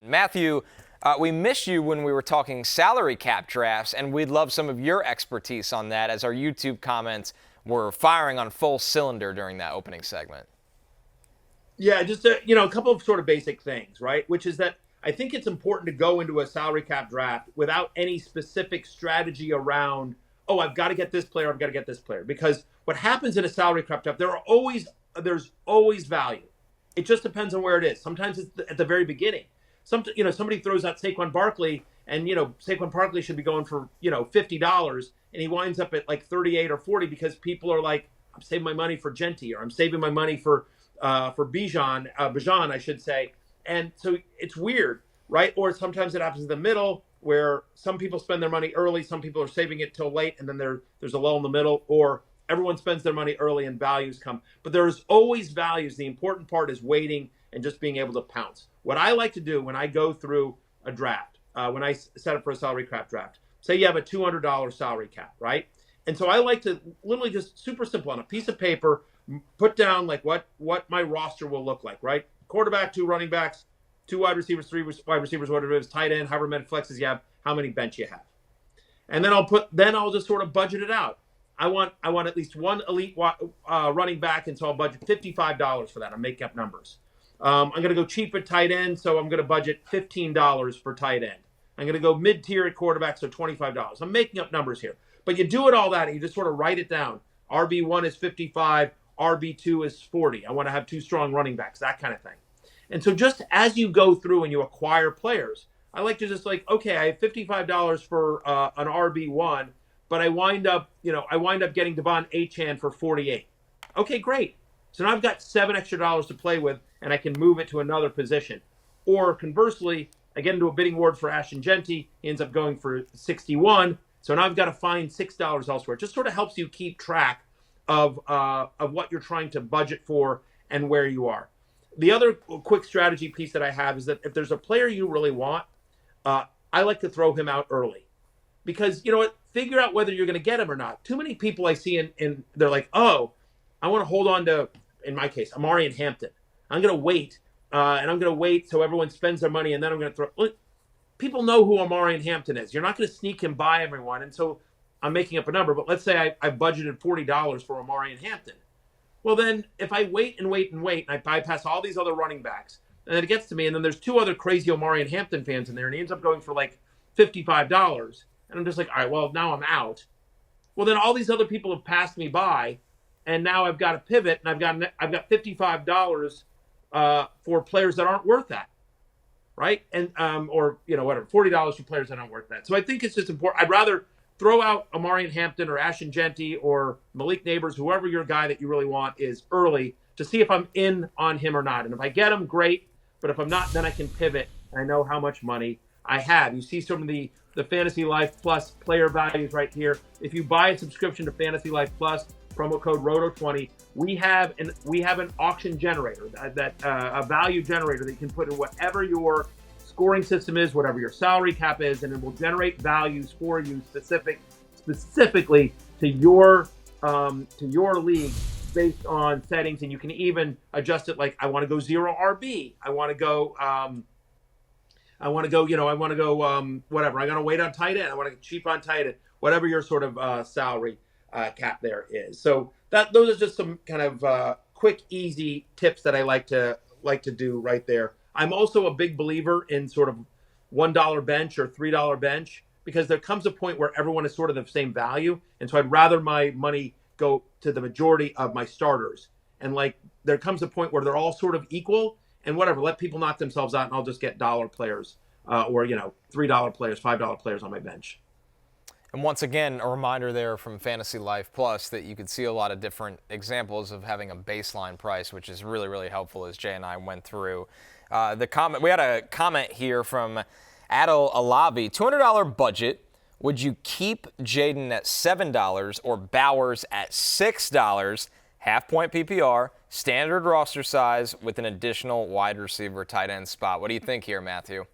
Matthew, we missed you when we were talking salary cap drafts, and we'd love some of your expertise on that as our YouTube comments were firing on full cylinder during that opening segment. Yeah, just a couple of sort of basic things, right? Which is that I think it's important to go into a salary cap draft without any specific strategy around, oh, I've got to get this player, I've got to get this player. Because what happens in a salary cap draft, there's always value. It just depends on where it is. Sometimes it's at the very beginning. Somebody throws out Saquon Barkley, and Saquon Barkley should be going for $50, and he winds up at like 38 or 40 because people are like, I'm saving my money for Genti, or I'm saving my money for Bijan, I should say. And so it's weird, right? Or sometimes it happens in the middle where some people spend their money early, some people are saving it till late, and then there's a lull in the middle, or everyone spends their money early and values come. But there's always values. The important part is waiting and just being able to pounce. What I like to do when I go through a draft, when I set up for a salary cap draft, say you have a $200 salary cap, right? And so I like to literally just super simple on a piece of paper, put down like what my roster will look like, right? Quarterback, 2 running backs, 2 wide receivers, 3 wide receivers, whatever it is, tight end, however many flexes you have, how many bench you have. And then I'll just sort of budget it out. I want at least one elite running back, and so I'll budget $55 for that. I'm making up numbers. I'm going to go cheap at tight end, so I'm going to budget $15 for tight end. I'm going to go mid-tier at quarterback, so $25. I'm making up numbers here. But you do it all that, and you just sort of write it down. RB1 is 55, RB2 is 40. I want to have 2 strong running backs, that kind of thing. And so just as you go through and you acquire players, I like to just like, okay, I have $55 for an RB1, but I wind up getting Devon Achane for 48. Okay, great. So now I've got $7 extra to play with, and I can move it to another position. Or conversely, I get into a bidding war for Ashton Genti. He ends up going for 61. So now I've got to find $6 elsewhere. It just sort of helps you keep track of what you're trying to budget for and where you are. The other quick strategy piece that I have is that if there's a player you really want, I like to throw him out early. Because, figure out whether you're going to get him or not. Too many people I see in they're like, oh, I want to hold on to, in my case, Amari and Hampton. I'm going to wait, and I'm going to wait so everyone spends their money, and then I'm going to throw. Look, people know who Amari and Hampton is. You're not going to sneak him by everyone. And so I'm making up a number, but let's say I budgeted $40 for Amari and Hampton. Well, then if I wait and wait and wait, and I bypass all these other running backs, and then it gets to me, and then there's 2 other crazy Amari and Hampton fans in there, and he ends up going for like $55. And I'm just like, all right, well, now I'm out. Well, then all these other people have passed me by, and now I've got to pivot, and I've got $55 for players that aren't worth that, right? And or whatever, $40 for players that aren't worth that. So I think it's just important. I'd rather throw out Amari and Hampton or Ashton Genti or Malik Neighbors, whoever your guy that you really want is, early to see if I'm in on him or not. And if I get him, great. But if I'm not, then I can pivot, and I know how much money I have. You see some of the Fantasy Life Plus player values right here. If you buy a subscription to Fantasy Life Plus, promo code ROTO20, we have an auction generator, a value generator that you can put in whatever your scoring system is, whatever your salary cap is, and it will generate values for you specifically to your league based on settings. And you can even adjust it, like I want to go 0 RB, I want to go whatever. I'm going to wait on tight end. I want to get cheap on tight end, whatever your sort of salary cap there is. So those are just some kind of quick, easy tips that I like to do right there. I'm also a big believer in sort of $1 bench or $3 bench, because there comes a point where everyone is sort of the same value. And so I'd rather my money go to the majority of my starters. And like there comes a point where they're all sort of equal, and whatever, let people knock themselves out, and I'll just get dollar players or $3 players, $5 players on my bench. And once again, a reminder there from Fantasy Life Plus that you could see a lot of different examples of having a baseline price, which is really, really helpful as Jay and I went through. We had a comment here from Adel Alavi. $200 budget. Would you keep Jaden at $7 or Bowers at $6? Half-point PPR, standard roster size with an additional wide receiver tight end spot. What do you think here, Matthew?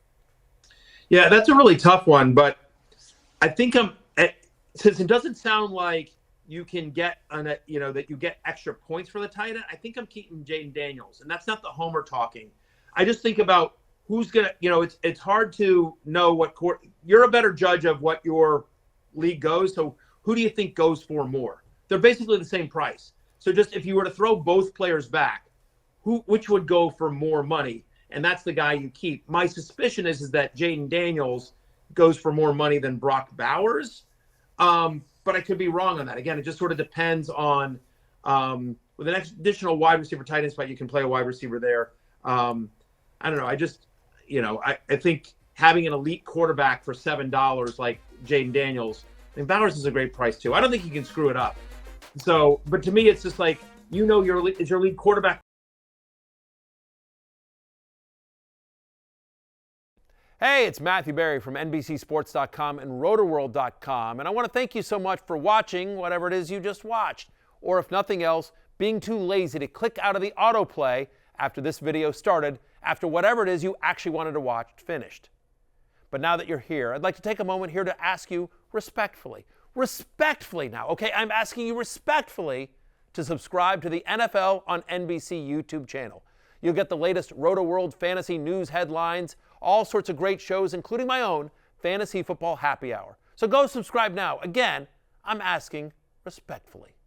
Yeah, that's a really tough one, but I think since it doesn't sound like you can get that you get extra points for the tight end, I think I'm keeping Jaden Daniels, and that's not the homer talking. I just think about who's gonna, it's hard to know you're a better judge of what your league goes. So who do you think goes for more? They're basically the same price. So just if you were to throw both players back, which would go for more money? And that's the guy you keep. My suspicion is that Jaden Daniels goes for more money than Brock Bowers. But I could be wrong on that. Again, it just sort of depends on with an additional wide receiver tight end spot, you can play a wide receiver there. I don't know. I think having an elite quarterback for $7 like Jaden Daniels, I mean, Bowers is a great price too. I don't think you can screw it up. So, but to me, it's just like, is your lead quarterback. Hey, it's Matthew Berry from NBCSports.com and RotorWorld.com, and I want to thank you so much for watching whatever it is you just watched, or if nothing else, being too lazy to click out of the autoplay after this video started, after whatever it is you actually wanted to watch finished. But now that you're here, I'd like to take a moment here to ask you respectfully now, okay? I'm asking you respectfully to subscribe to the NFL on NBC YouTube channel. You'll get the latest RotoWorld fantasy news headlines, all sorts of great shows, including my own Fantasy Football Happy Hour. So go subscribe now. Again, I'm asking respectfully.